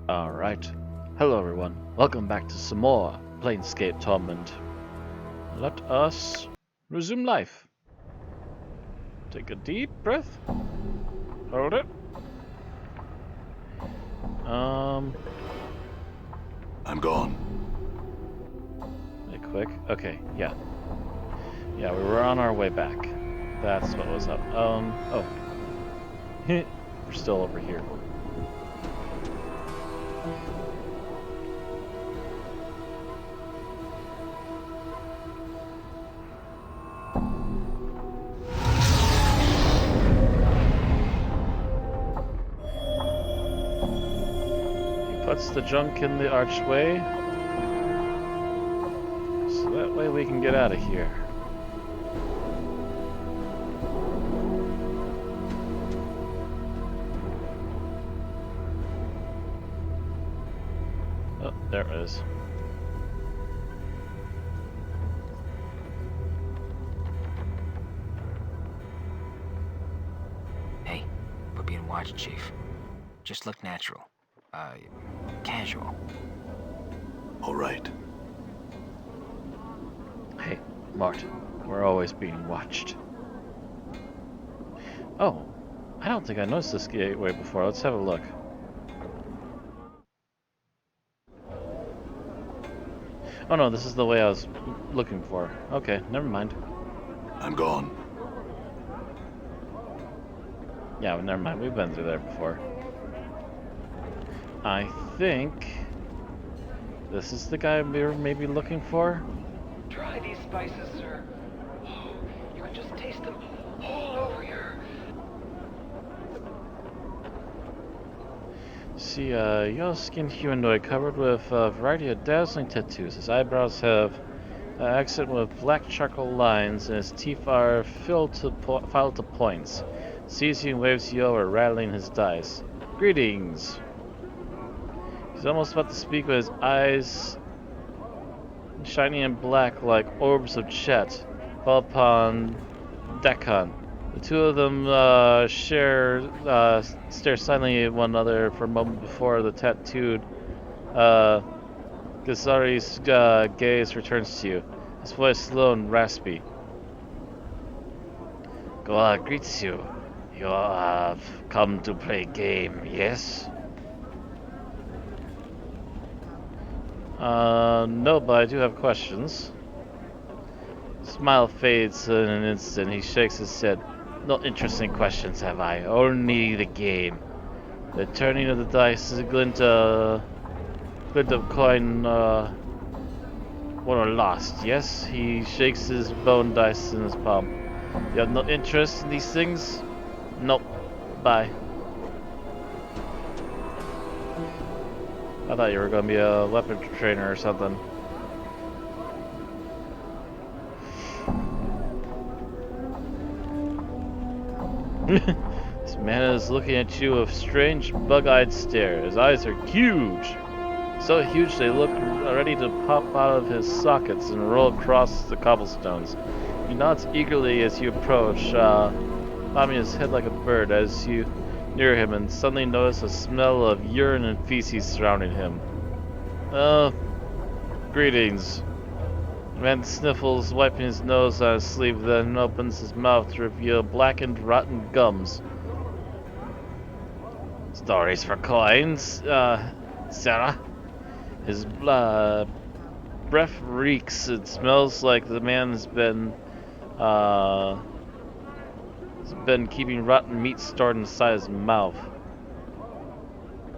Alright. Hello everyone. Welcome back to some more Planescape Torment. Let us resume life. Take a deep breath. Hold it. I'm gone. Really quick. Okay, yeah. Yeah, we were on our way back. That's what was up. Oh. We're still over here. Puts the junk in the archway, so that way we can get out of here. Oh, there it is. Hey, we're being watched, Chief. Just look natural. Casual. All right. Hey, Mart, we're always being watched. Oh, I don't think I noticed this gateway before. Let's have a look. Oh no, this is the way I was looking for. Okay, never mind. I'm gone. Yeah, never mind. We've been through there before. I think this is the guy we were maybe looking for. Try these spices, sir. Oh, you can just taste them all over here. See, yellow-skinned humanoid covered with a variety of dazzling tattoos. His eyebrows have accent with black charcoal lines, and his teeth are filed to points. Sees you and waves you over, rattling his dice. Greetings! He's almost about to speak with his eyes shiny and black like orbs of Chet fall upon Deccan. The two of them stare silently at one another for a moment before the tattooed Gazari's gaze returns to you. His voice slow and raspy. Goa greets you. You have come to play game, yes? No, but I do have questions. Smile fades in an instant. He shakes his head. No interesting questions have I, only the game. The turning of the dice is a glint of coin won or lost, yes? He shakes his bone dice in his palm. You have no interest in these things? Nope. Bye. I thought you were gonna be a weapon trainer or something. This man is looking at you with strange, bug-eyed stare. His eyes are huge. So huge they look ready to pop out of his sockets and roll across the cobblestones. He nods eagerly as you approach, bobbing his head like a bird as you near him, and suddenly notice a smell of urine and feces surrounding him. Greetings. The man sniffles, wiping his nose on his sleeve, then opens his mouth to reveal blackened, rotten gums. Stories for coins, Sarah. His breath reeks. It smells like the man has been keeping rotten meat stored inside his mouth.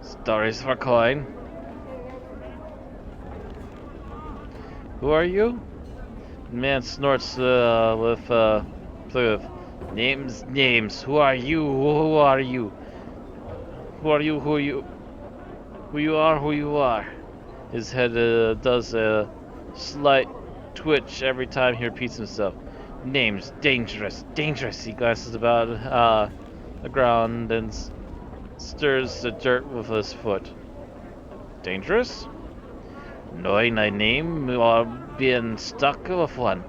Stories for coin. Who are you? The man snorts with names. Who are you? Who are you? Who are you? Who are you? Who you are? Who you are? His head does a slight twitch every time he repeats himself. Names, dangerous, dangerous. He glances about the ground and stirs the dirt with his foot. Dangerous? Knowing thy name or being stuck with one.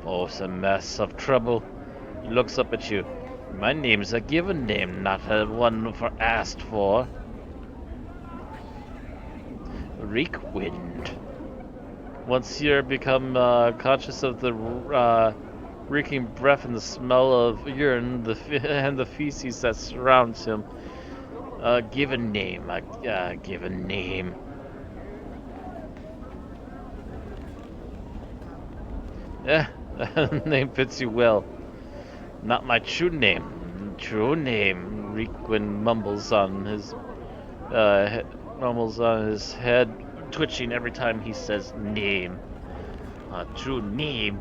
Both a mess of trouble. He looks up at you. My name's a given name, not a one for asked for. Reekwind. Once you become conscious of the reeking breath and the smell of urine and the feces that surrounds him, give a name. Give a name. Eh, name fits you well. Not my true name. True name. Reekwin mumbles on his head, twitching every time he says name. A true name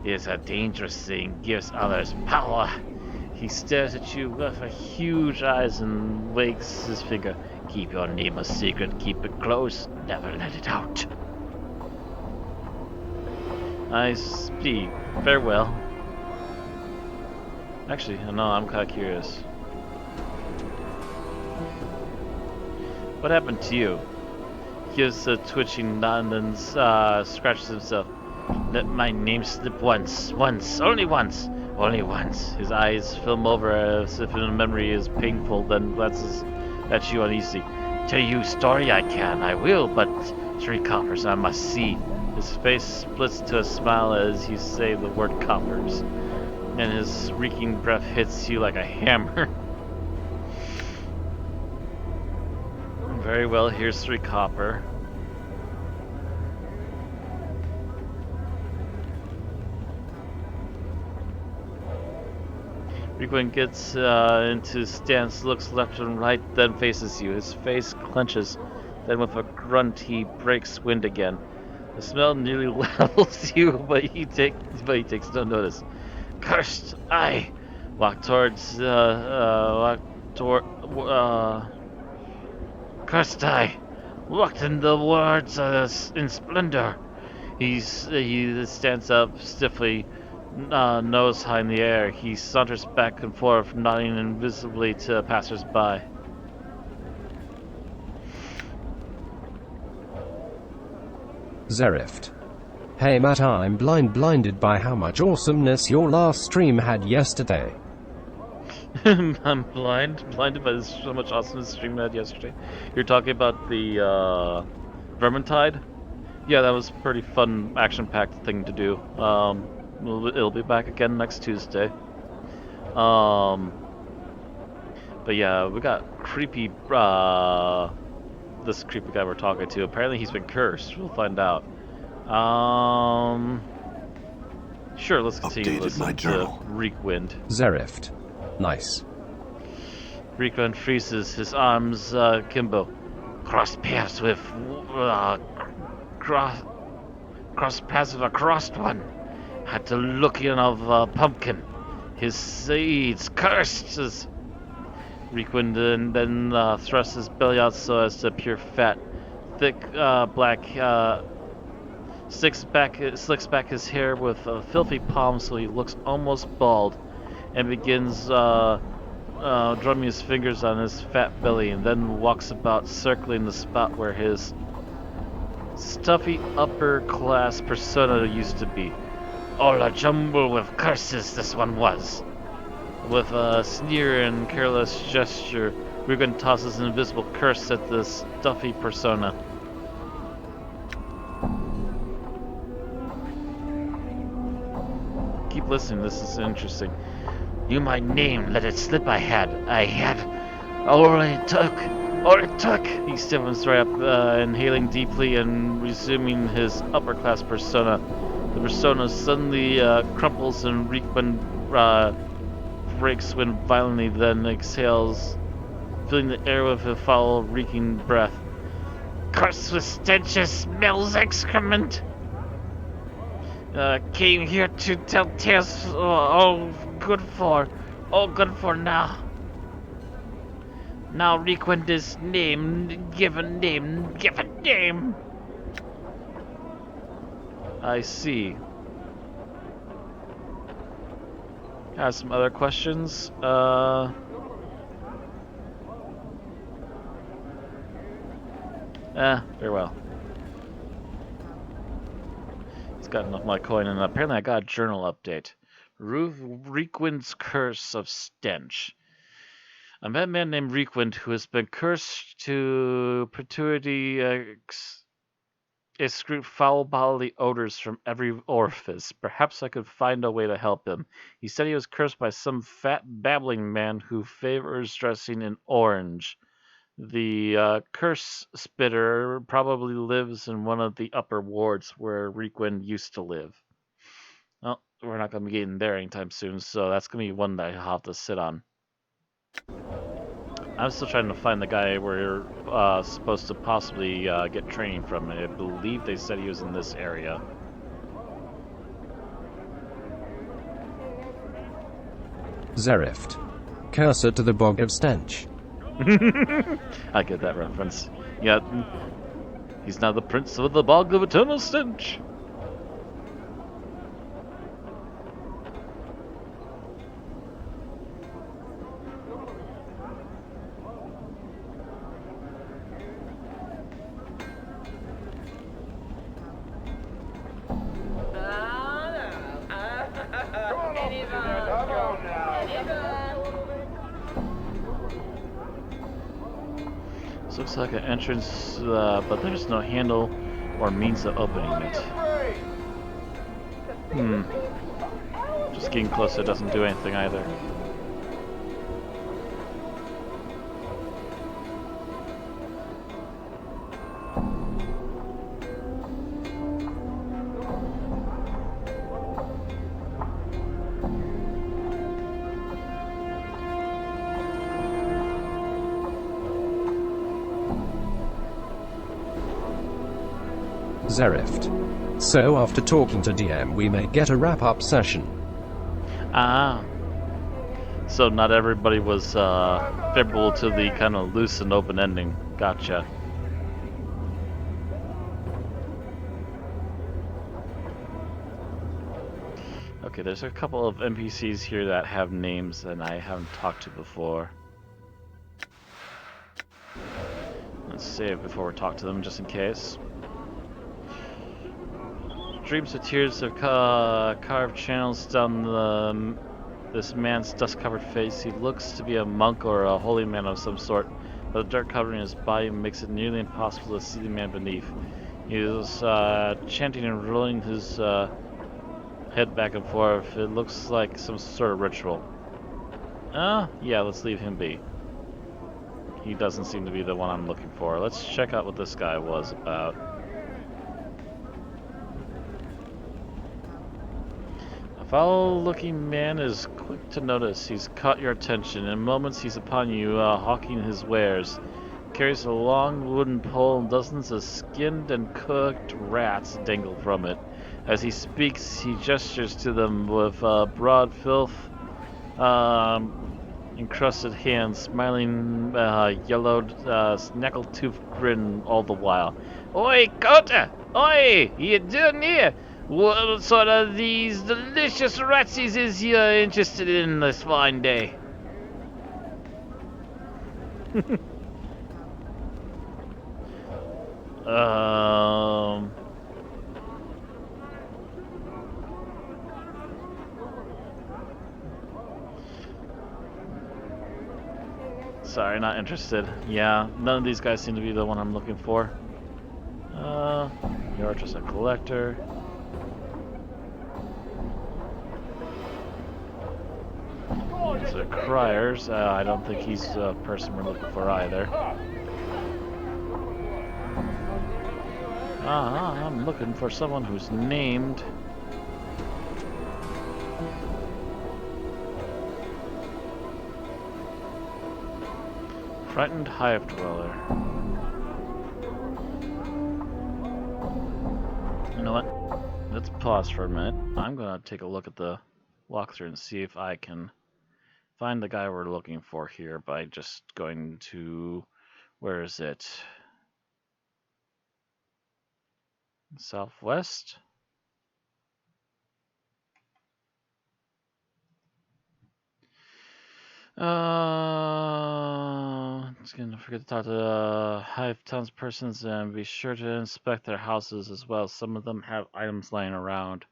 is a dangerous thing, gives others power. He stares at you with huge eyes and wags his finger. Keep your name a secret, keep it close, never let it out. I speak. Farewell. Actually, no, I'm kinda curious. What happened to you? He gives a twitching nod and then scratches himself. Let my name slip once, only once, only once. His eyes film over as if a memory is painful, then glances at you uneasily. Tell you story I will, but 3 coppers I must see. His face splits to a smile as you say the word coppers, and his reeking breath hits you like a hammer. Very well, here's 3 copper. Requin gets into stance, looks left and right, then faces you. His face clenches. Then with a grunt, he breaks wind again. The smell nearly levels you, but he takes no notice. Cursed! I walk towards cursed I walked in the words in splendor. He stands up stiffly, nose high in the air. He saunters back and forth, nodding invisibly to passers-by. Zerift. Hey Matt, I'm blinded by how much awesomeness your last stream had yesterday. I'm blinded by so much awesomeness stream I had yesterday. You're talking about the Vermintide? Yeah, that was a pretty fun, action-packed thing to do. It'll be back again next Tuesday. But yeah, we got creepy, this creepy guy we're talking to. Apparently he's been cursed. We'll find out. Sure, let's continue Updated my listening to journal. Reekwind. Zerift. Nice. Reekwind freezes, his arms akimbo. Cross paths with, cross paths with a crossed one. Had the looking of a pumpkin. His seeds cursed as Reekwind then thrusts his belly out so as to appear fat. Thick, black, slicks back his hair with a filthy palm so he looks almost bald, and begins drumming his fingers on his fat belly, and then walks about circling the spot where his stuffy upper class persona used to be. All a jumble with curses this one was. With a sneer and careless gesture, Rugen tosses an invisible curse at the stuffy persona. Keep listening, this is interesting. You my name, let it slip I had. All it took. He stiffens right up, inhaling deeply and resuming his upper class persona. The persona suddenly crumples and Reekman breaks wind violently, then exhales, filling the air with a foul, reeking breath. Cursed with stenches, smells excrement! Came here to tell tales, all good for now. Now Reekwind is named, give a name. I see. Have some other questions? Very well. He's got enough of my coin, and apparently I got a journal update. Reekwind's Curse of Stench. A madman named Reekwind, who has been cursed to perpetuity It screamed foul bodily odors from every orifice. Perhaps I could find a way to help him. He said he was cursed by some fat babbling man who favors dressing in orange. The curse spitter probably lives in one of the upper wards where Requin used to live. Well, we're not going to be getting there anytime soon, so that's going to be one that I'll have to sit on. I'm still trying to find the guy we're supposed to possibly get training from. I believe they said he was in this area. Zerift. Cursor to the bog of stench. I get that reference. Yeah, he's now the prince of the bog of eternal stench. This looks like an entrance, but there's no handle or means of opening it. Just getting closer doesn't do anything either. Zerift. So after talking to DM we may get a wrap-up session. Ah. So not everybody was favorable to the kind of loose and open ending. Gotcha. Okay, there's a couple of NPCs here that have names and I haven't talked to before. Let's save before we talk to them, just in case. Streams of tears have carved channels down this man's dust-covered face. He looks to be a monk or a holy man of some sort, but the dirt covering his body makes it nearly impossible to see the man beneath. He is chanting and rolling his head back and forth. It looks like some sort of ritual. Yeah, let's leave him be. He doesn't seem to be the one I'm looking for. Let's check out what this guy was about. A foul-looking man is quick to notice. He's caught your attention. In moments he's upon you, hawking his wares. Carries a long wooden pole and dozens of skinned and cooked rats dangle from it. As he speaks, he gestures to them with broad filth encrusted hands, smiling yellowed snackle-toothed grin all the while. Oi, Kota! Oi! You doing here? What sort of these delicious ratsies is you interested in this fine day? Sorry, not interested. Yeah, none of these guys seem to be the one I'm looking for. You're just a collector. These are criers. I don't think he's the person we're looking for either. I'm looking for someone who's named... Frightened Hive Dweller. You know what? Let's pause for a minute. I'm gonna take a look at the walkthrough and see if I can find the guy we're looking for here by just going to... Where is it? Southwest? Just gonna forget to talk to Hive townspersons and be sure to inspect their houses as well. Some of them have items lying around.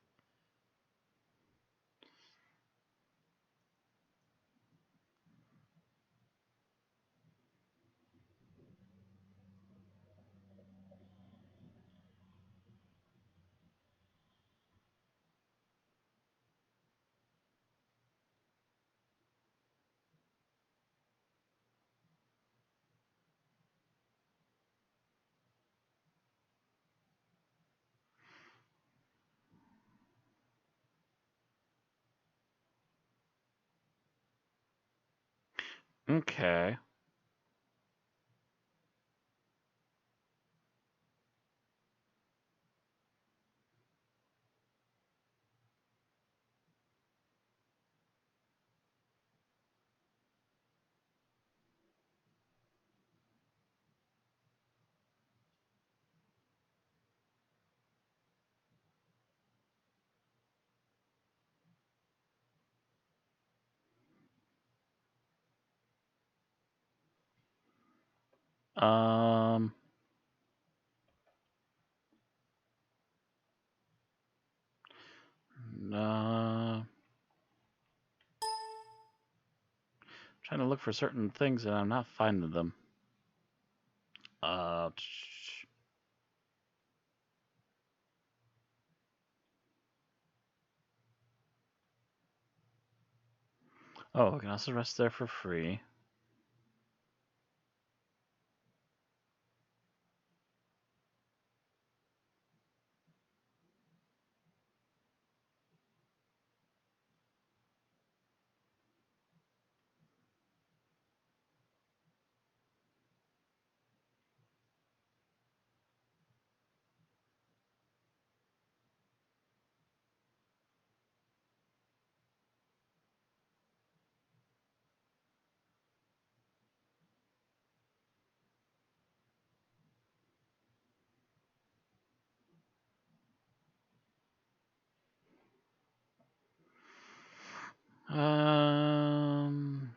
Okay. Um. Uh, trying to look for certain things and I'm not finding them. Uh. Oh, we can also rest there for free. Um.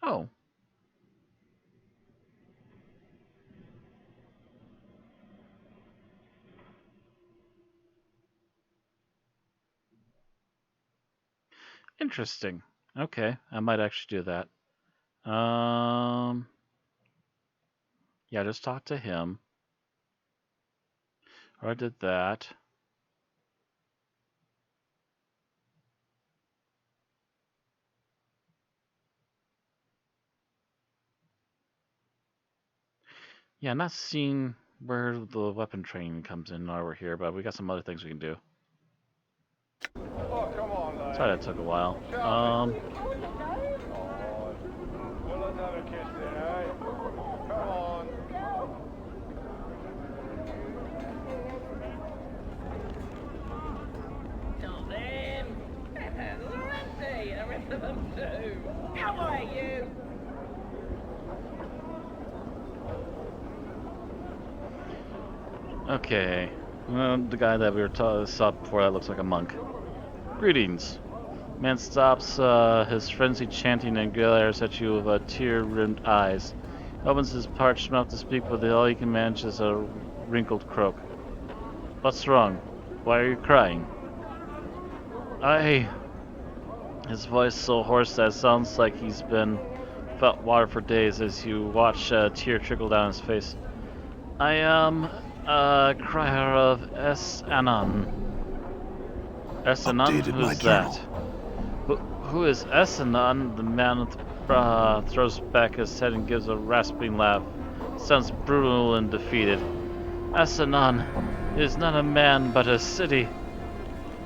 Oh, interesting. Okay, I might actually do that. Um. Yeah, just talk to him. Or I did that. Yeah, not seeing where the weapon training comes in while we're here, but we got some other things we can do. Oh, come on, lad. Sorry that took a while. Well, let's have a kiss then, eh? Come on. Darling, Pepper's lovely, and the rest of them too. How are you? Okay. The guy that we saw before that looks like a monk. Greetings. Man stops his frenzied chanting and glares at you with tear-rimmed eyes. Opens his parched mouth to speak, but all he can manage is a wrinkled croak. What's wrong? Why are you crying? His voice so hoarse that it sounds like he's been without water for days as you watch a tear trickle down his face. I am a crier of Es-Anon. Es-Anon? Updated my Who's that? journal. Who is Es-Anon? The man throws back his head and gives a rasping laugh. Sounds brutal and defeated. Es-Anon is not a man, but a city.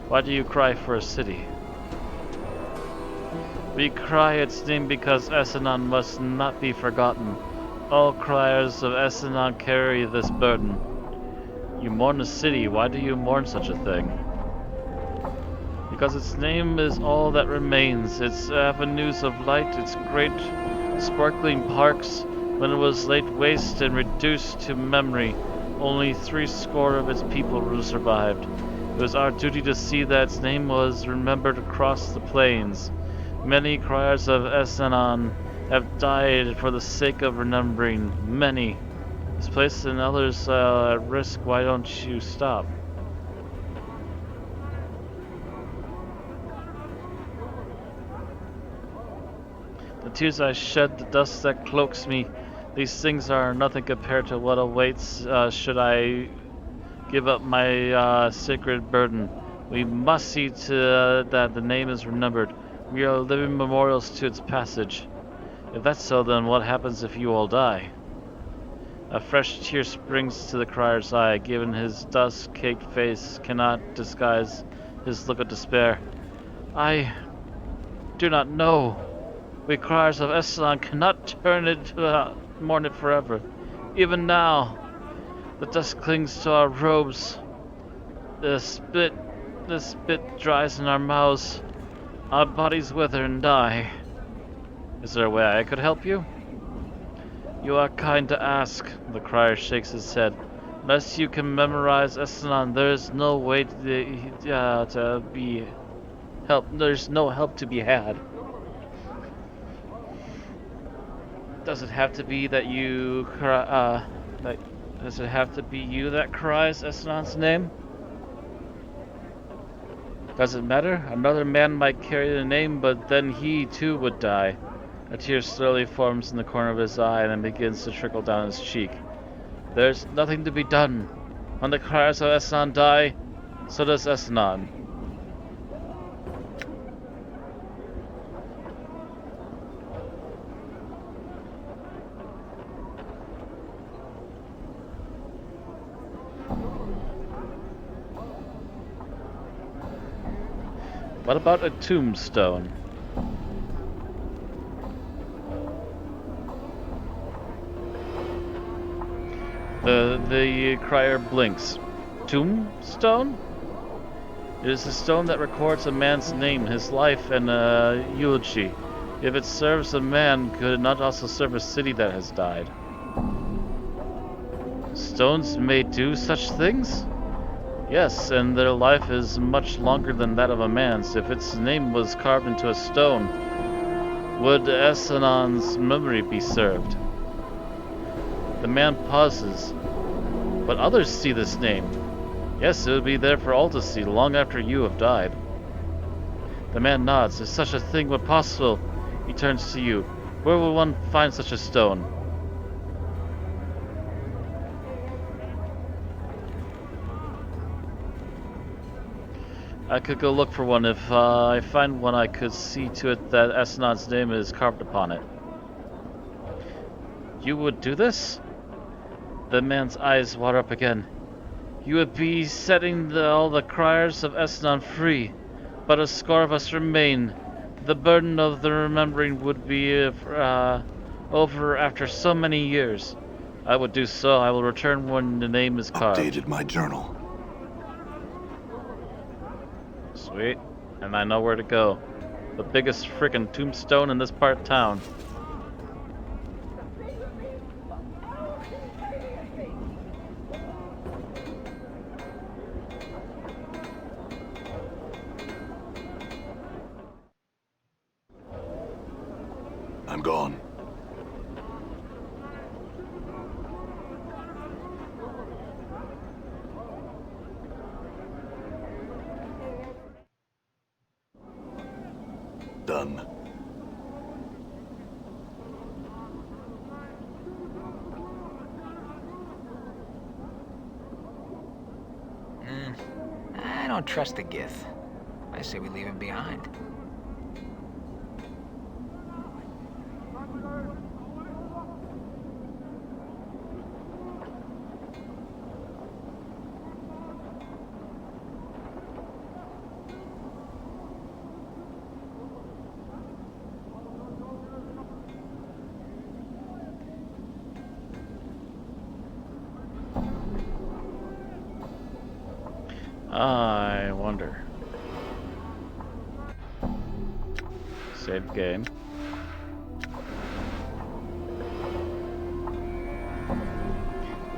Why do you cry for a city? We cry its name because Es-Anon must not be forgotten. All criers of Es-Anon carry this burden. You mourn a city. Why do you mourn such a thing? Because its name is all that remains. Its avenues of light, its great sparkling parks. When it was laid waste and reduced to memory, only 70 of its people survived. It was our duty to see that its name was remembered across the plains. Many criers of Es-Anon have died for the sake of remembering. Many. This place and others at risk. Why don't you stop? The tears I shed, the dust that cloaks me, these things are nothing compared to what awaits should I give up my sacred burden. We must see to that the name is remembered. We are living memorials to its passage. If that's so, then what happens if you all die? A fresh tear springs to the crier's eye, given his dust-caked face cannot disguise his look of despair. I do not know. We criers of Eslan cannot turn it mourn it forever. Even now, the dust clings to our robes. The spit dries in our mouths. Our bodies wither and die. Is there a way I could help you? You are kind to ask, the crier shakes his head. Unless you can memorize Eslan, there is no way to be help. There's no help to be had. Does it have to be that you cry, does it have to be you that cries Eslan's name? Does it matter? Another man might carry the name, but then he too would die. A tear slowly forms in the corner of his eye and then begins to trickle down his cheek. There's nothing to be done. When the criers of Eslan die, so does Eslan. What about a tombstone? The crier blinks. Tombstone? It is a stone that records a man's name, his life, and a eulogy. If it serves a man, could it not also serve a city that has died? Stones may do such things? Yes, and their life is much longer than that of a man's. If its name was carved into a stone, would Eslan's memory be served? The man pauses. But others see this name. Yes, it would be there for all to see long after you have died. The man nods. If such a thing were possible, he turns to you. Where will one find such a stone? I could go look for one. If I find one, I could see to it that Eslan's name is carved upon it. You would do this? The man's eyes water up again. You would be setting all the criers of Eslan free, but a score of us remain. The burden of the remembering would be over after so many years. I would do so. I will return when the name is carved. Updated my journal. Sweet. And I know where to go. The biggest frickin' tombstone in this part of town. I'm gone. Done. I don't trust the Gith. I say we leave him behind. I wonder. Save game.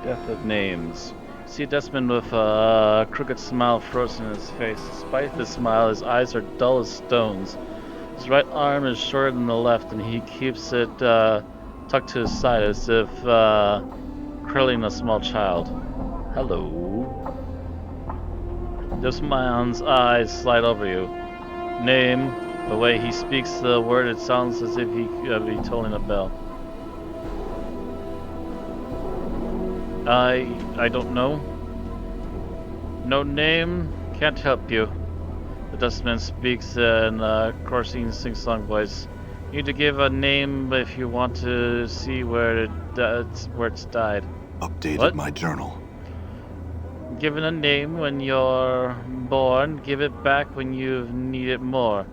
Death of names. See a Desmond with a crooked smile frozen in his face. Despite this smile, his eyes are dull as stones. His right arm is shorter than the left, and he keeps it tucked to his side as if curling a small child. Hello. This man's eyes slide over you. Name. The way he speaks the word, it sounds as if he could be tolling a bell. I don't know. No name, can't help you. The dustman speaks in a coursing sing-song voice. You need to give a name if you want to see where it's died. Updated What? my journal. Given a name when you're born, give it back when you need it more.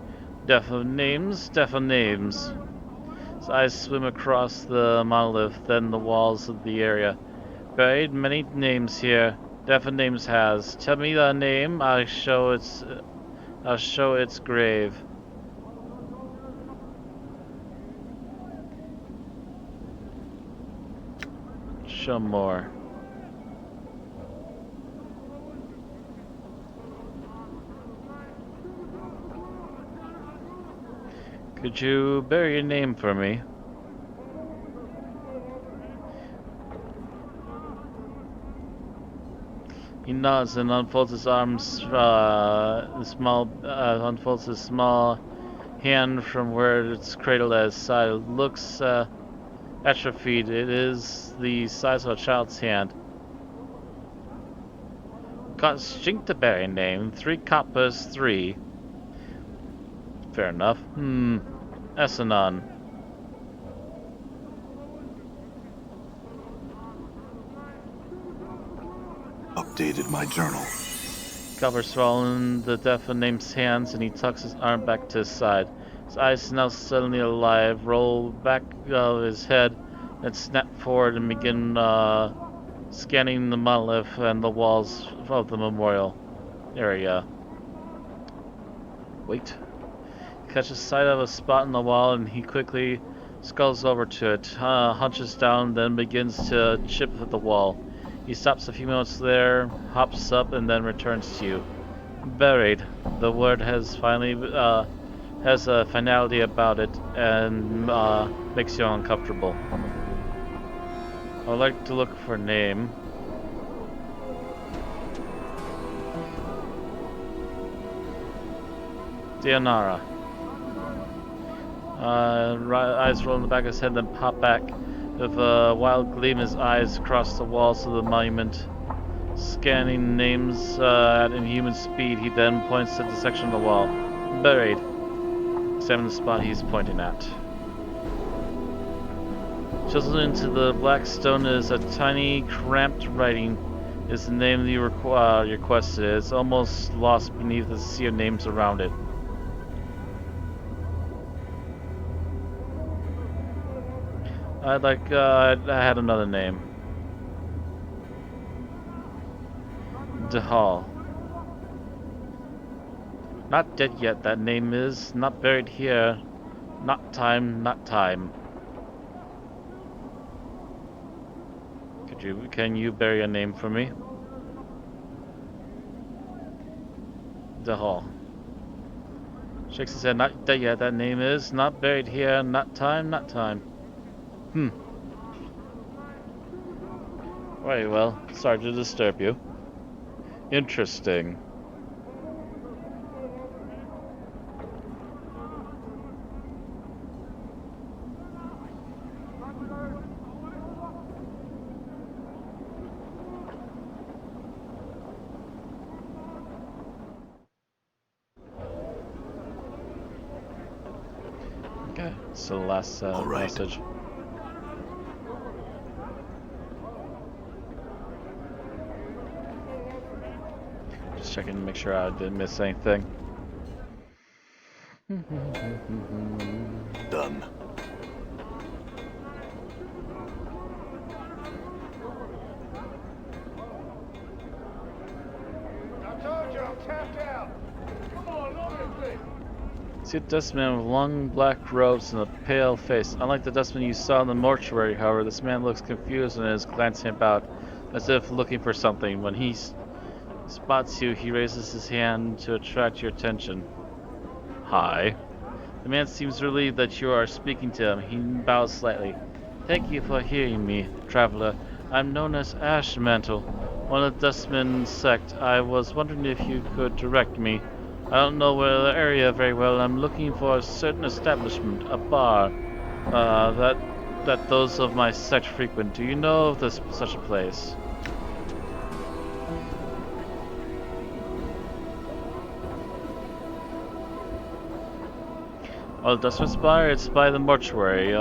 Deaf of names, deaf of names. His eyes swim across the monolith, then the walls of the area. Buried many names here. Deaf of names has. Tell me the name, I'll show its grave. Show more. Could you bury your name for me? He nods and unfolds his arms, unfolds his small hand from where it's cradled at his side. It looks atrophied. It is the size of a child's hand. Got stink to bury name. 3 coppers, 3. Fair enough. Essanon. Updated my journal. Cover swollen the deaf name's hands, and he tucks his arm back to his side. His eyes now suddenly alive, roll back of his head, then snap forward and begin scanning the monolith and the walls of the memorial area. Wait. He catches sight of a spot in the wall, and he quickly skulls over to it, hunches down, then begins to chip at the wall. He stops a few moments there, hops up, and then returns to you. Buried. The word has has a finality about it, and makes you uncomfortable. I would like to look for a name. Dianara. Eyes roll in the back of his head, then pop back. With a wild gleam, his eyes cross the walls of the monument. Scanning names at inhuman speed, he then points at the section of the wall. Buried. Examine the spot he's pointing at. Chiseled into the black stone is a tiny, cramped writing. Is the name you requested. It's almost lost beneath the sea of names around it. I had another name. DeHall. Not dead yet, that name is. Not buried here. Not time, not time. Can you bury a name for me? DeHall. Shakes his head, not dead yet, that name is. Not buried here. Not time, not time. Right, well, sorry to disturb you. Interesting. Okay, so the last All right. message. Just checking to make sure I didn't miss anything. Done. I told you I'm tapped out. Come on, look at me. See a dustman with long black robes and a pale face. Unlike the dustman you saw in the mortuary, however, this man looks confused and is glancing about, as if looking for something. When he spots you, he raises his hand to attract your attention. Hi. The man seems relieved that you are speaking to him. He bows slightly. Thank you for hearing me, traveler. I'm known as Ashmantle, one of the Dustman sect. I was wondering if you could direct me. I don't know the area very well. I'm looking for a certain establishment, a bar, that those of my sect frequent. Do you know of such a place? Oh, the Dustman Spire? It's by the mortuary.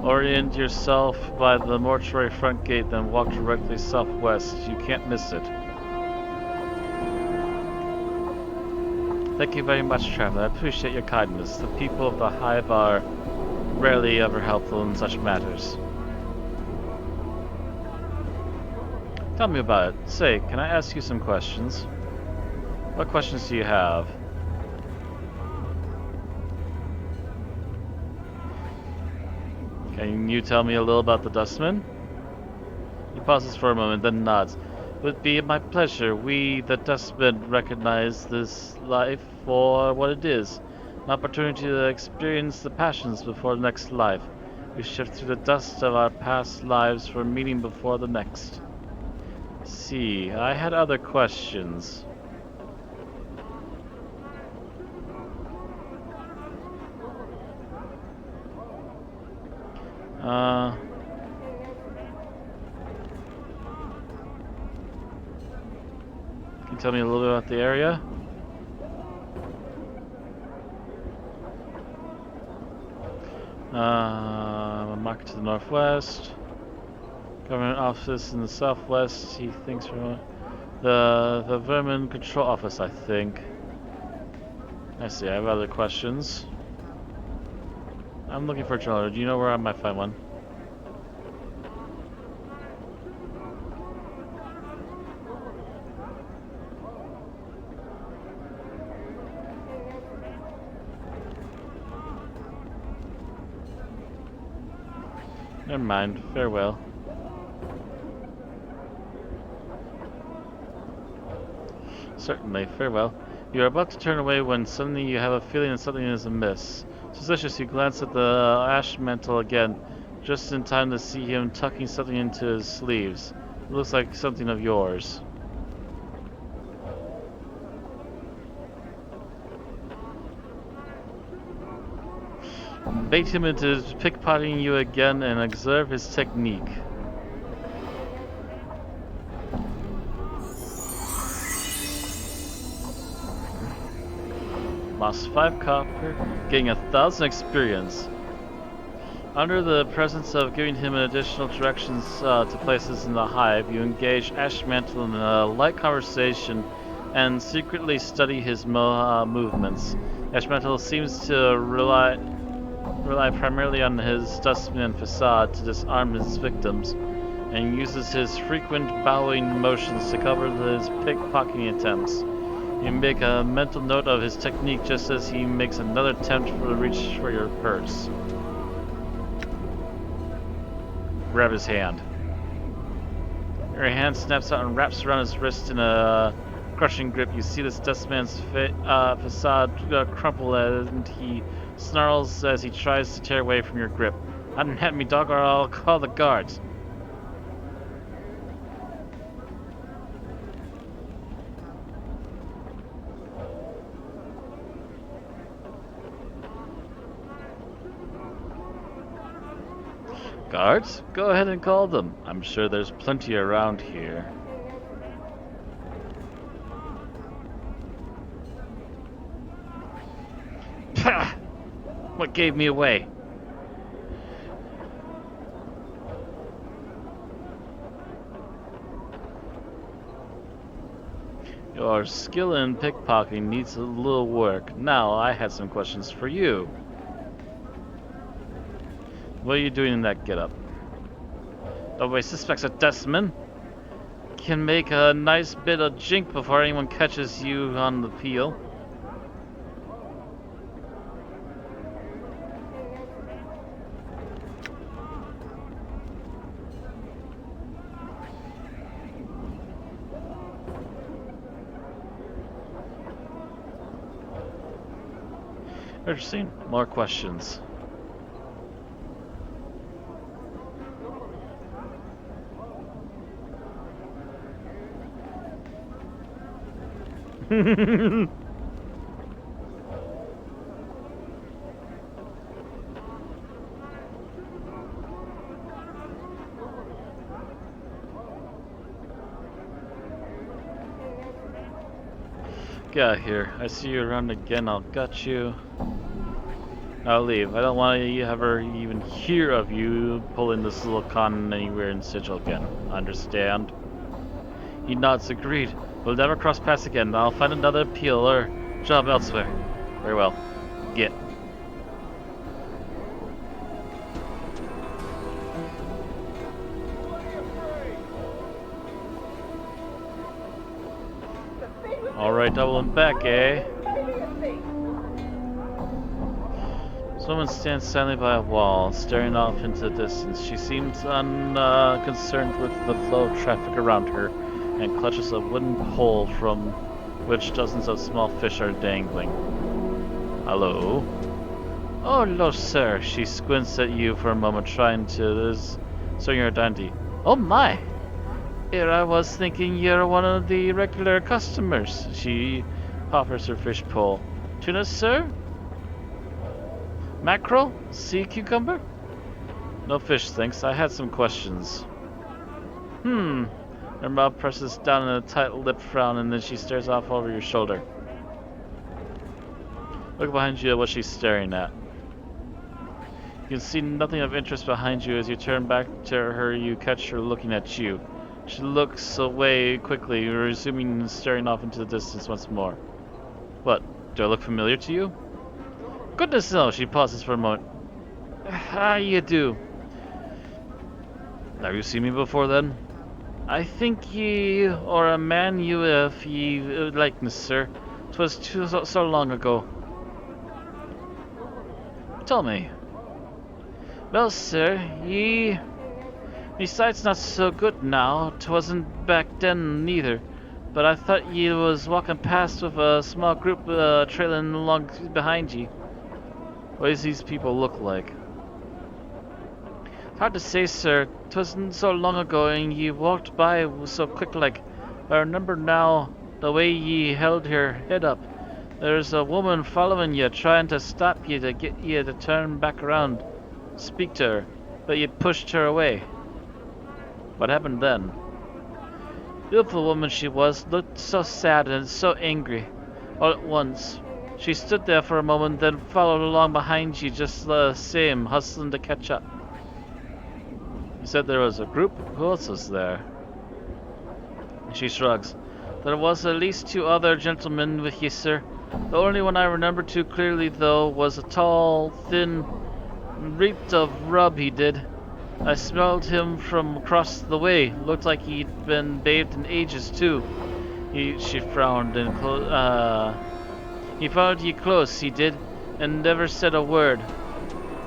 Orient yourself by the mortuary front gate, then walk directly southwest. You can't miss it. Thank you very much, Traveler. I appreciate your kindness. The people of the Hive are rarely ever helpful in such matters. Tell me about it. Say, can I ask you some questions? What questions do you have? Can you tell me a little about the Dustman? He pauses for a moment, then nods. It would be my pleasure. We, the Dustmen, recognize this life for what it is. An opportunity to experience the passions before the next life. We shift through the dust of our past lives for a meeting before the next. See, I had other questions. Can you tell me a little bit about the area? Market to the northwest. Government office in the southwest. He thinks from the vermin control office, I think. I see. I have other questions. I'm looking for a journal. Do you know where I might find one? Never mind. Farewell. Certainly. Farewell. You are about to turn away when suddenly you have a feeling that something is amiss. Suspicious, you glance at the ash mantle again, just in time to see him tucking something into his sleeves. It looks like something of yours. Bait him into pickpocketing you again and observe his technique. Lost 5 copper, getting 1,000 experience. Under the presence of giving him additional directions to places in the hive, you engage Ashmantle in a light conversation and secretly study his movements. Ashmantle seems to rely primarily on his dustman facade to disarm his victims, and uses his frequent bowing motions to cover his pickpocketing attempts. You make a mental note of his technique just as he makes another attempt to reach for your purse. Grab his hand. Your hand snaps out and wraps around his wrist in a crushing grip. You see this dustman's facade crumple and he snarls as he tries to tear away from your grip. Unhat me, dog, or I'll call the guards. Guards? Go ahead and call them. I'm sure there's plenty around here. Pah! What gave me away? Your skill in pickpocketing needs a little work. Now, I had some questions for you. What are you doing in that getup? The way suspects a dustman can make a nice bit of jink before anyone catches you on the peel. Interesting. More questions. Get out of here. I see you around again, I'll gut you. I'll leave. I don't want to ever even hear of you pulling this little con anywhere in Sigil again. Understand? He nods, agreed. We'll never cross paths again. I'll find another appeal or job elsewhere. Very well. Get. Alright, doubling back, eh? This woman stands silently by a wall, staring off into the distance. She seems unconcerned with the flow of traffic around her, and clutches a wooden pole from which dozens of small fish are dangling. Hello? Oh, hello, sir. She squints at you for a moment, trying to discern your identity. Oh my! Here I was thinking you're one of the regular customers. She offers her fish pole. Tuna, sir? Mackerel? Sea cucumber? No fish, thanks. I had some questions. Her mouth presses down in a tight lip frown, and then she stares off over your shoulder. Look behind you at what she's staring at. You can see nothing of interest behind you. As you turn back to her, you catch her looking at you. She looks away quickly, resuming staring off into the distance once more. What? Do I look familiar to you? Goodness no! She pauses for a moment. How you do? Have you seen me before then? I think ye or a man you if ye likeness, sir. 'Twas so long ago. Tell me. Well, sir, ye... Me sight's not so good now. 'Twasn't back then neither. But I thought ye was walking past with a small group trailing along behind ye. What does these people look like? Hard to say, sir. 'Twasn't so long ago, and ye walked by so quick like. I remember now the way ye held your head up. There's a woman following you, trying to stop you to get you to turn back around, speak to her, but you pushed her away. What happened then? Beautiful woman she was, looked so sad and so angry, all at once. She stood there for a moment, then followed along behind you just the same, hustling to catch up. You said there was a group? Who else was there? She shrugs. There was at least 2 other gentlemen with you, sir. The only one I remember too clearly, though, was a tall, thin, reeked of rub he did. I smelled him from across the way. Looked like he'd been bathed in ages, too. She frowned and he followed you close, he did, and never said a word.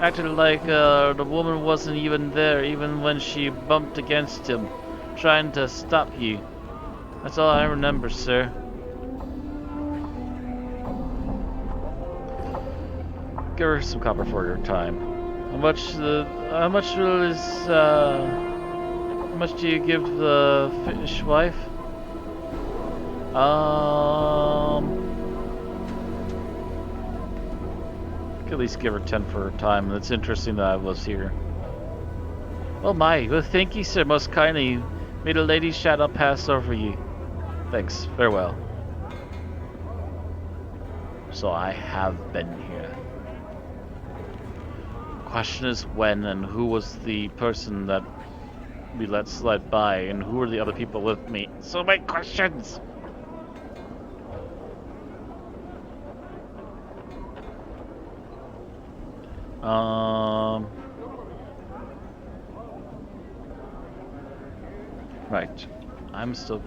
Acted like the woman wasn't even there, even when she bumped against him, trying to stop you. That's all I remember, sir. Give her some copper for your time. How much do you give the fish wife? Could at least give her 10 for her time. It's interesting that I was here. Oh my, well thank you, sir, most kindly. May the lady's shadow pass over you. Thanks, farewell. So I have been here. Question is when and who was the person that we let slide by, and who were the other people with me? So many questions! Right. I'm still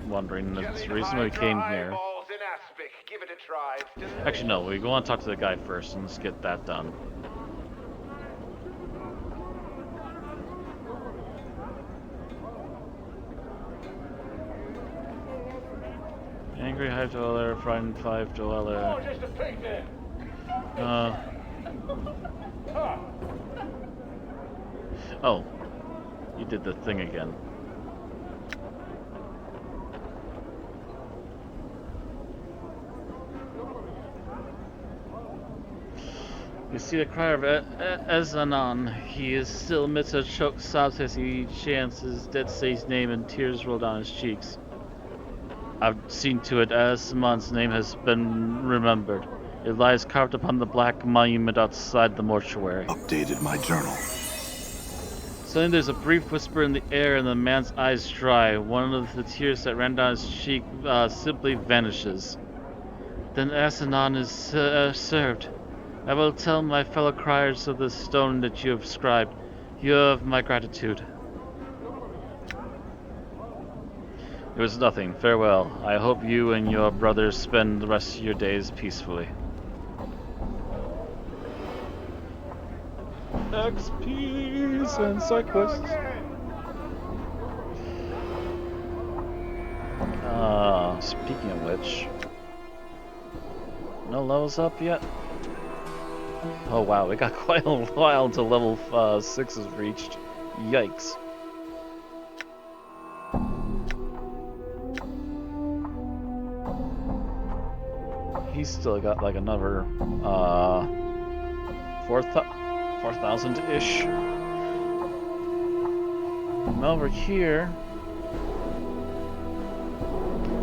wondering the reason we came here. Actually, no, we want to talk to the guy first, and let's get that done. Angry Hive Dweller, Frightened 5 Dweller. Oh, just a picnic. Oh. You did the thing again. You see the cry of Ezanon. He is still amidst a choked sobs as he chants his dead sage's name, and tears roll down his cheeks. I've seen to it Ezanon's name has been remembered. It lies carved upon the black monument outside the mortuary. Updated my journal. Suddenly there's a brief whisper in the air and the man's eyes dry. One of the tears that ran down his cheek simply vanishes. Then Asanon is served. I will tell my fellow criers of the stone that you have scribed. You have my gratitude. It was nothing. Farewell. I hope you and your brothers spend the rest of your days peacefully. XPs and side quests. Speaking of which, no levels up yet? Oh wow, we got quite a while until level 6 is reached. Yikes. He's still got like another 4,000-ish. And over here,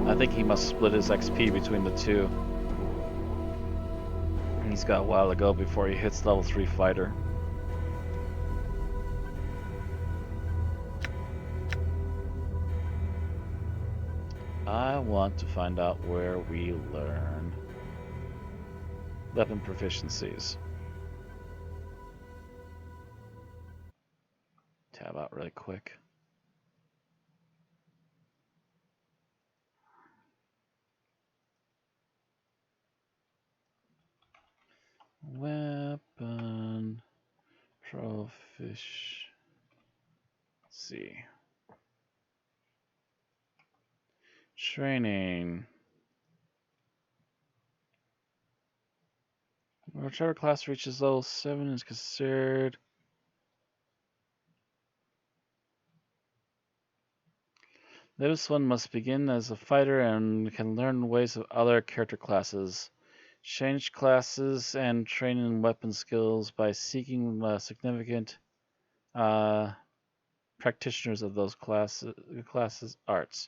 I think he must split his XP between the two. He's got a while to go before he hits level 3 fighter. I want to find out where we learn weapon proficiencies. Tab out really quick. Weapon proficiency. Training. Whichever class reaches level 7 is considered this one must begin as a fighter and can learn ways of other character classes. Change classes and train in weapon skills by seeking significant practitioners of those classes arts.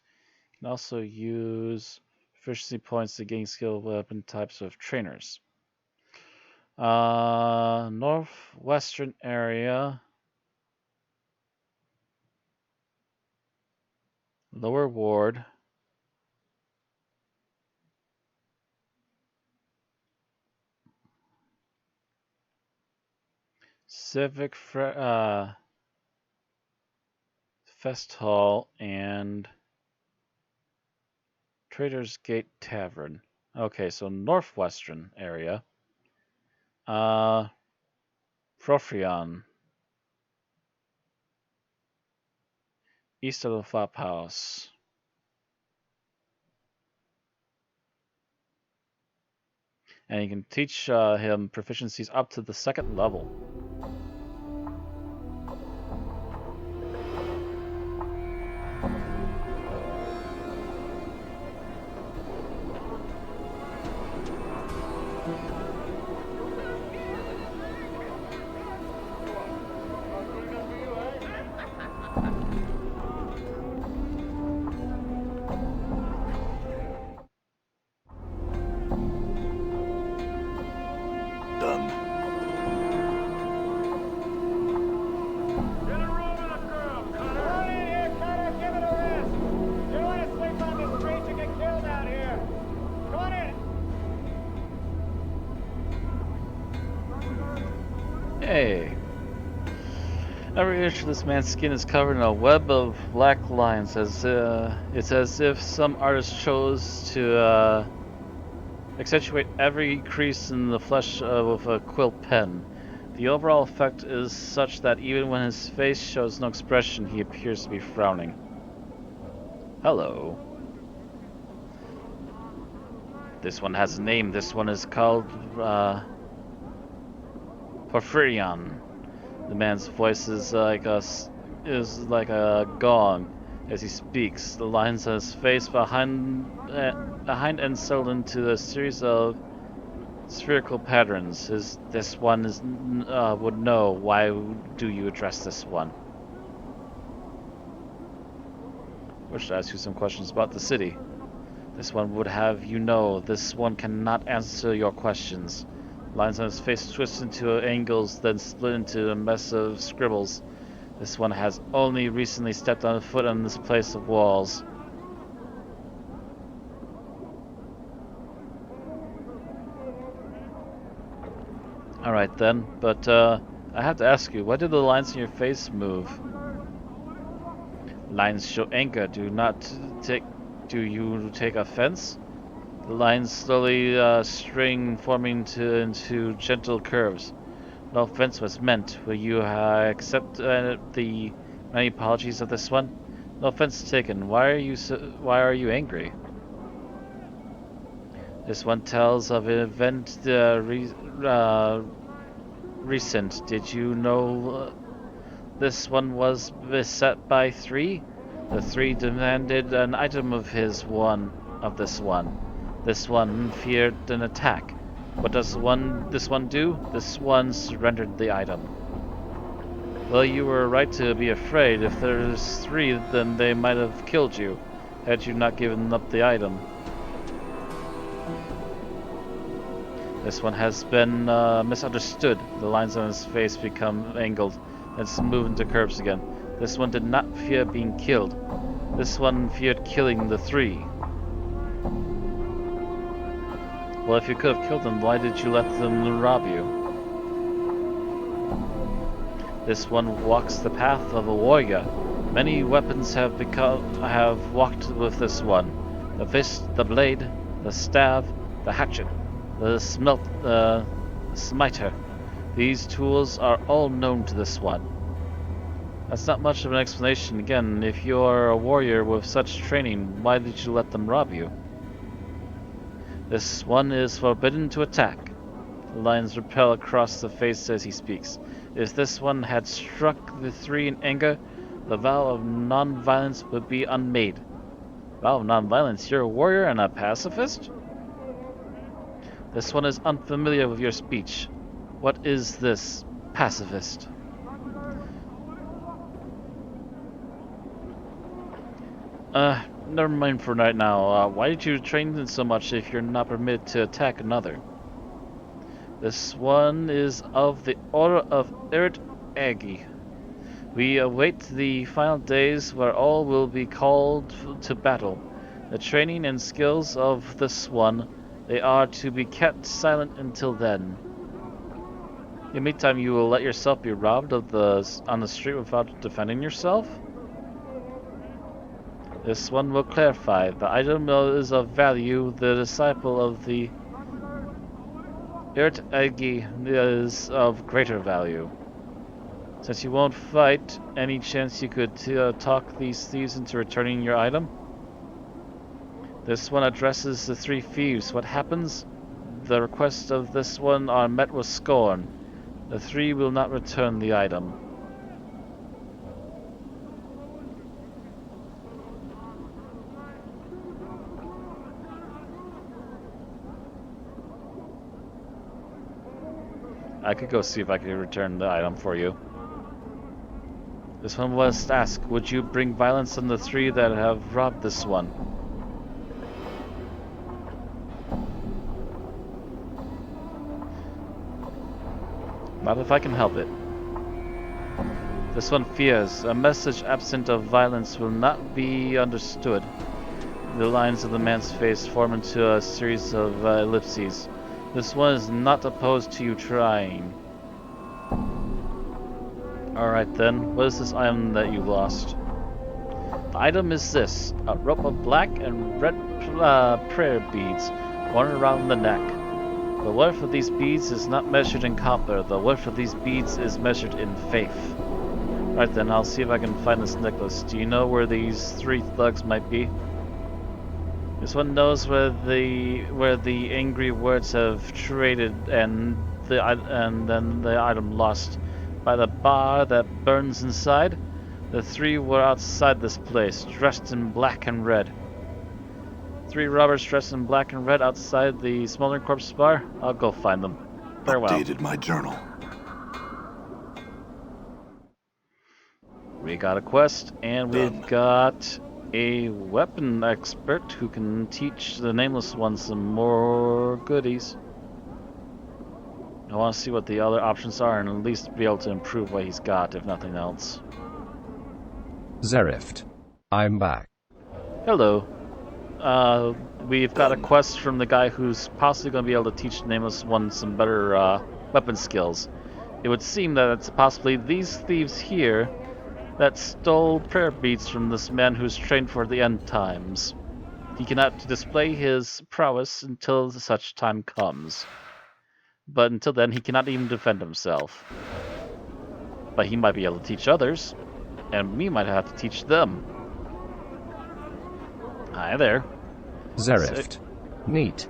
You can also use proficiency points to gain skill weapon types of trainers. Northwestern area. Lower ward. Civic Fest Hall and Trader's Gate Tavern. Okay, so northwestern area. Profrion. East of the Flop House. And you can teach him proficiencies up to the 2nd level. Hey! Every inch of this man's skin is covered in a web of black lines, it's as if some artist chose to accentuate every crease in the flesh with a quill pen. The overall effect is such that even when his face shows no expression, he appears to be frowning. Hello. This one has a name. This one is called Porphyrion. The man's voice is like a gong as he speaks. The lines on his face behind and settled into a series of spherical patterns. This one would know. Why do you address this one? I wish to ask you some questions about the city. This one would have you know, this one cannot answer your questions. Lines on his face twist into angles, then split into a mess of scribbles. This one has only recently stepped on foot on this place of walls. Alright then, but I have to ask you, why did the lines in your face move? Lines show anger. Do you take offense? The lines slowly string, forming into gentle curves. No offense was meant. Will you accept the many apologies of this one? No offense taken. Why are you angry? This one tells of an event recent. Did you know this one was beset by three? The three demanded an item of this one. This one feared an attack. What does this one do? This one surrendered the item. Well, you were right to be afraid. If there's three, then they might have killed you, had you not given up the item. This one has been misunderstood. The lines on his face become angled, then move into curves again. This one did not fear being killed. This one feared killing the three. Well, if you could have killed them, why did you let them rob you? This one walks the path of a warrior. Many weapons have walked with this one. The fist, the blade, the staff, the hatchet, the smiter. These tools are all known to this one. That's not much of an explanation. Again, if you're a warrior with such training, why did you let them rob you? This one is forbidden to attack. The lines repel across the face as he speaks. If this one had struck the three in anger, the vow of non-violence would be unmade. Vow of non-violence? You're a warrior and a pacifist? This one is unfamiliar with your speech. What is this pacifist? Never mind for right now. Why did you train them so much if you're not permitted to attack another? This one is of the Order of Ert Agi. We await the final days where all will be called to battle. The training and skills of this one, they are to be kept silent until then. In the meantime, you will let yourself be robbed on the street without defending yourself? This one will clarify. The item is of value. The disciple of the Ert Agi is of greater value. Since you won't fight, any chance you could talk these thieves into returning your item? This one addresses the three thieves. What happens? The requests of this one are met with scorn. The three will not return the item. I could go see if I could return the item for you. This one was asked, would you bring violence on the three that have robbed this one? Not if I can help it. This one fears. A message absent of violence will not be understood. The lines of the man's face form into a series of ellipses. This one is not opposed to you trying. Alright then, what is this item that you lost? The item is this, a rope of black and red prayer beads worn around the neck. The worth of these beads is not measured in copper, the worth of these beads is measured in faith. Right then, I'll see if I can find this necklace. Do you know where these three thugs might be? This one knows where the angry words have traded and then the item lost. By the bar that burns inside, the three were outside this place, dressed in black and red. Three robbers dressed in black and red outside the smoldering corpse bar. I'll go find them. Farewell. Updated my journal. We got a quest, and we've got A weapon expert who can teach the Nameless One some more goodies. I want to see what the other options are and at least be able to improve what he's got, if nothing else. Zerift. I'm back. Hello. We've got a quest from the guy who's possibly going to be able to teach the Nameless One some better weapon skills. It would seem that it's possibly these thieves here that stole prayer beads from this man who's trained for the end times. He cannot display his prowess until such time comes. But until then, he cannot even defend himself. But he might be able to teach others, and we might have to teach them. Hi there. Zerift. Neat.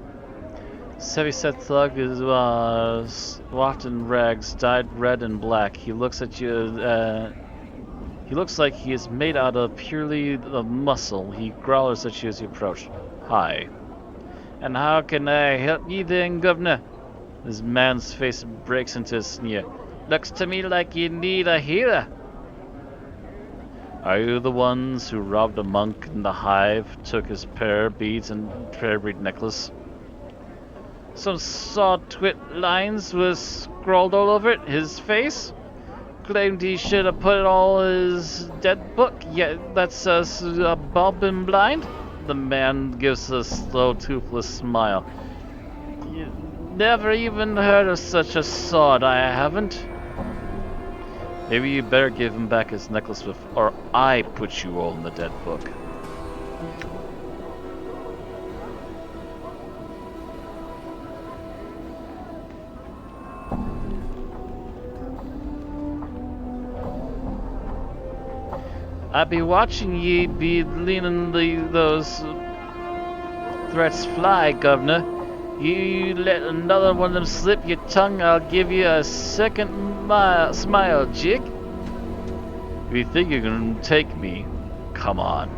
Seviset Thug is wrapped in rags, dyed red and black. He looks at you. He looks like he is made out of purely the muscle. He growls at you as you approach. Hi. And how can I help you then, Governor? This man's face breaks into a sneer. Looks to me like you need a healer. Are you the ones who robbed a monk in the hive, took his prayer beads and prayer bead necklace? Some saw-twit lines was scrawled all over it, his face? Claimed he should have put it all in his dead book, yet that's a bulb and blind? The man gives a slow, toothless smile. You never even heard of such a sod, I haven't. Maybe you better give him back his necklace or I put you all in the dead book. I be watching ye be leaning those threats fly, Governor. You let another one of them slip your tongue, I'll give you a second smile, jig. If you think you can take me, come on.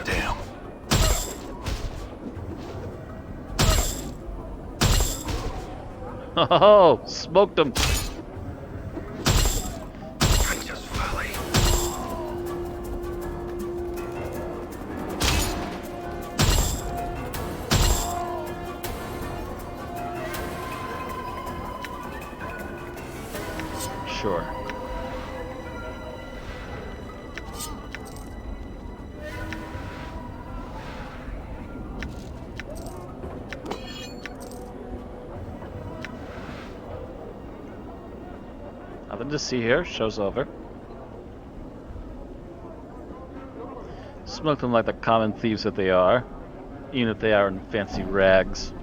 Damn. Oh, smoked him. Sure. Nothing to see here. Show's over. Smoked them like the common thieves that they are, even if they are in fancy rags.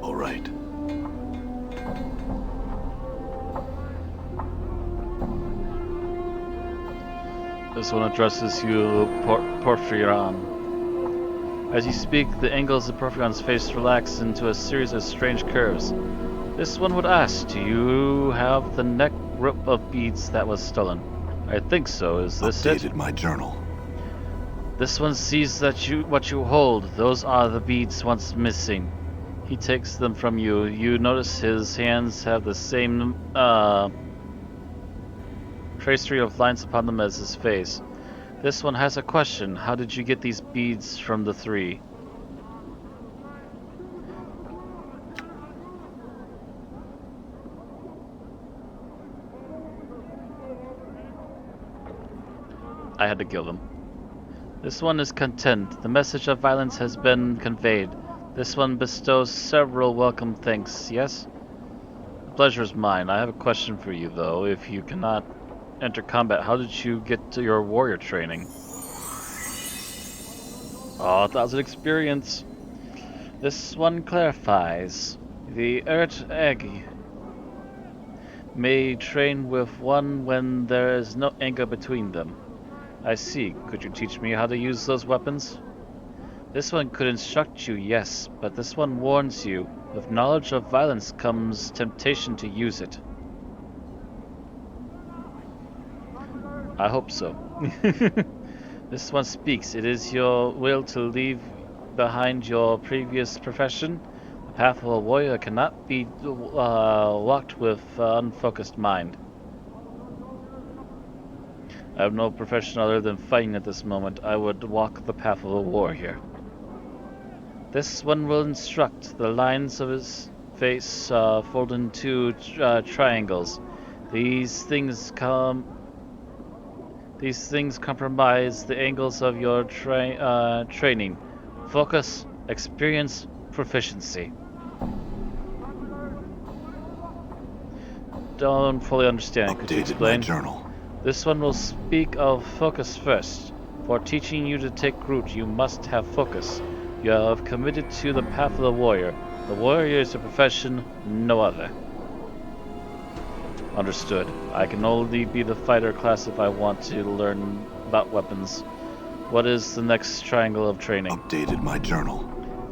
All right. This one addresses you, Porphyron. As you speak, the angles of Porphyrion's face relax into a series of strange curves. This one would ask, do you have the neck rope of beads that was stolen? I think so. Is this it? Updated my journal. This one sees that what you hold. Those are the beads once missing. He takes them from you. You notice his hands have the same tracery of lines upon them as his face. This one has a question. How did you get these beads from the three? I had to kill them. This one is content. The message of violence has been conveyed. This one bestows several welcome thanks, yes? The pleasure is mine. I have a question for you, though. If you cannot enter combat, how did you get to your warrior training? Oh, 1,000 experience. This one clarifies. The Ert Egg may train with one when there is no anger between them. I see. Could you teach me how to use those weapons? This one could instruct you, yes, but this one warns you. With knowledge of violence comes temptation to use it. I hope so. This one speaks. It is your will to leave behind your previous profession. The path of a warrior cannot be walked with unfocused mind. I have no profession other than fighting at this moment. I would walk the path of a warrior. This one will instruct. The lines of his face fold into triangles. These things compromise the angles of your training. Focus, experience, proficiency. Don't fully understand. Could you Updated my explain? journal. This one will speak of focus first. For teaching you to take root, you must have focus. You have committed to the path of the warrior. The warrior is a profession, no other. Understood. I can only be the fighter class if I want to learn about weapons. What is the next triangle of training? Updated my journal.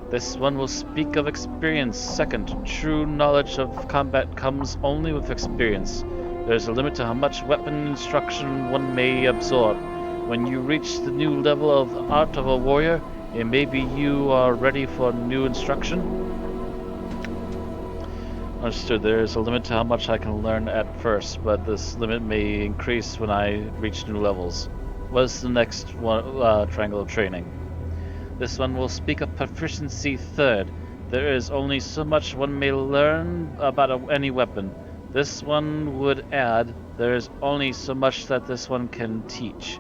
This one will speak of experience. Second, true knowledge of combat comes only with experience. There's a limit to how much weapon instruction one may absorb. When you reach the new level of art of a warrior, it may be you are ready for new instruction. Understood. There is a limit to how much I can learn at first, but this limit may increase when I reach new levels. What is the next triangle of training? This one will speak of proficiency third. There is only so much one may learn about any weapon. This one would add, there is only so much that this one can teach.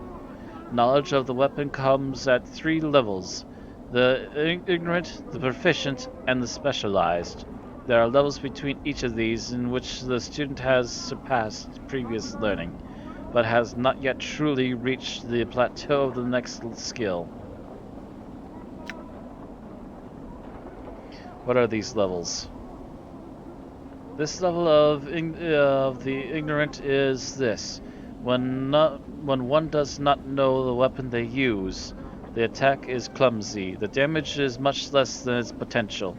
Knowledge of the weapon comes at 3 levels: the ignorant, the proficient, and the specialized. There are levels between each of these in which the student has surpassed previous learning, but has not yet truly reached the plateau of the next skill. What are these levels? This level of the ignorant is this. When one does not know the weapon they use, the attack is clumsy. The damage is much less than its potential.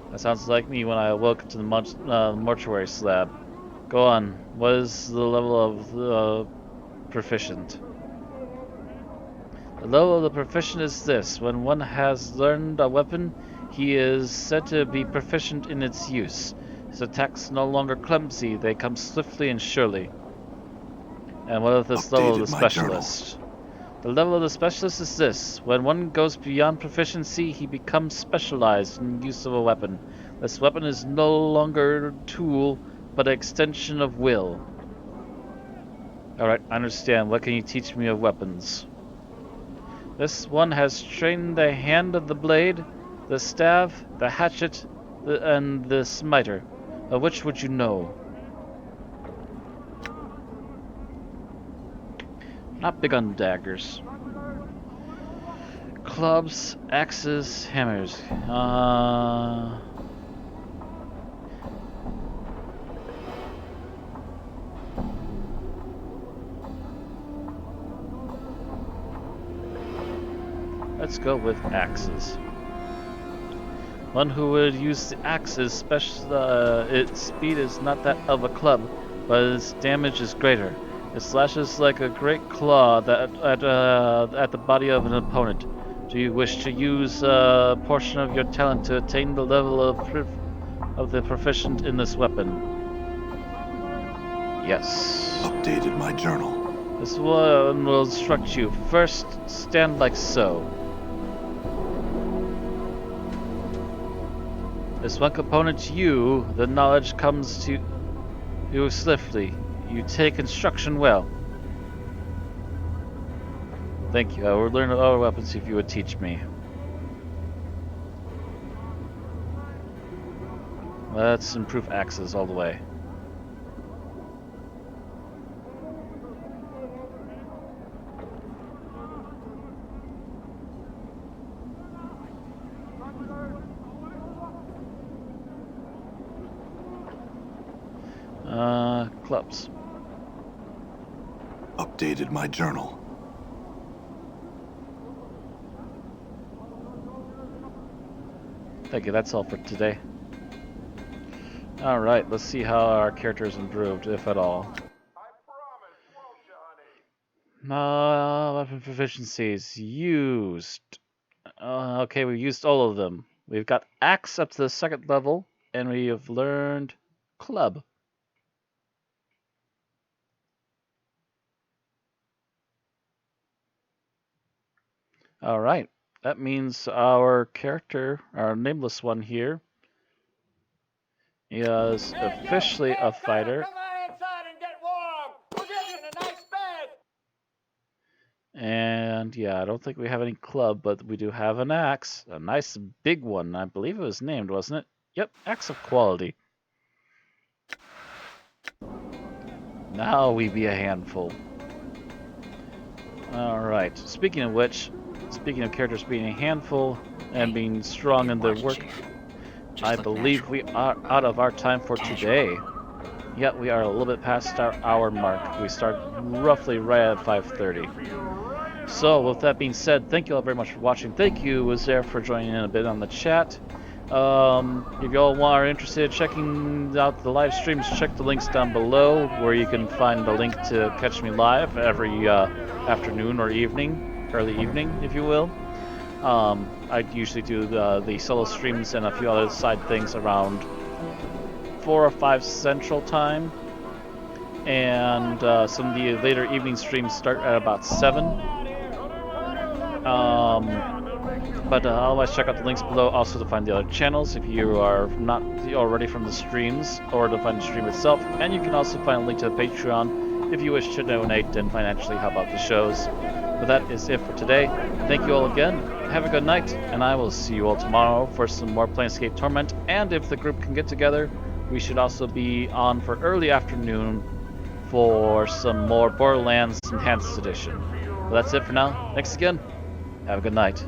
That sounds like me when I awoke to the mortuary slab. Go on. What is the level of the proficient? The level of the proficient is this. When one has learned a weapon, he is said to be proficient in its use. His attacks no longer clumsy, they come swiftly and surely. And what is this level of the specialist? The level of the specialist is this. When one goes beyond proficiency, he becomes specialized in use of a weapon. This weapon is no longer a tool, but an extension of will. Alright, I understand. What can you teach me of weapons? This one has trained the hand of the blade, the staff, the hatchet, and the smiter. Of which would you know? Not big on daggers. Clubs, axes, hammers. Let's go with axes. One who would use the axe is its speed is not that of a club, but its damage is greater. It slashes like a great claw at the body of an opponent. Do you wish to use a portion of your talent to attain the level of the proficient in this weapon? Yes. Updated my journal. This one will instruct you. First, stand like so. As one component to you, the knowledge comes to you swiftly. You take instruction well. Thank you. I will learn all weapons if you would teach me. Let's improve axes all the way. Clubs. Updated my journal. Thank you, that's all for today. Alright, let's see how our character's improved, if at all. Weapon proficiencies used. Okay, we used all of them. We've got Axe up to the 2nd level, and we have learned Club. Alright, that means our character, our nameless one here, is officially a fighter. Come on inside and get warm. We'll give you a nice bed. And yeah, I don't think we have any club, but we do have an axe. A nice big one. I believe it was named, wasn't it? Yep, axe of quality. Now we be a handful. Alright, speaking of which, speaking of characters being a handful and being strong in their Watch, work, Chief. Just I look believe natural. we are out of our time for today. Yet we are a little bit past our hour mark. We start roughly right at 5:30. So with that being said, thank you all very much for watching. Thank you, was there, for joining in a bit on the chat. If you all are interested in checking out the live streams, check the links down below where you can find the link to catch me live every afternoon or evening, early evening, if you will. I usually do the solo streams and a few other side things around 4 or 5 Central Time. And some of the later evening streams start at about 7. But otherwise, check out the links below also to find the other channels if you are not already from the streams, or to find the stream itself. And you can also find a link to the Patreon if you wish to donate and financially help out the shows. But that is it for today. Thank you all again. Have a good night, and I will see you all tomorrow for some more Planescape Torment. And if the group can get together, we should also be on for early afternoon for some more Borderlands Enhanced Edition. Well, that's it for now. Thanks again. Have a good night.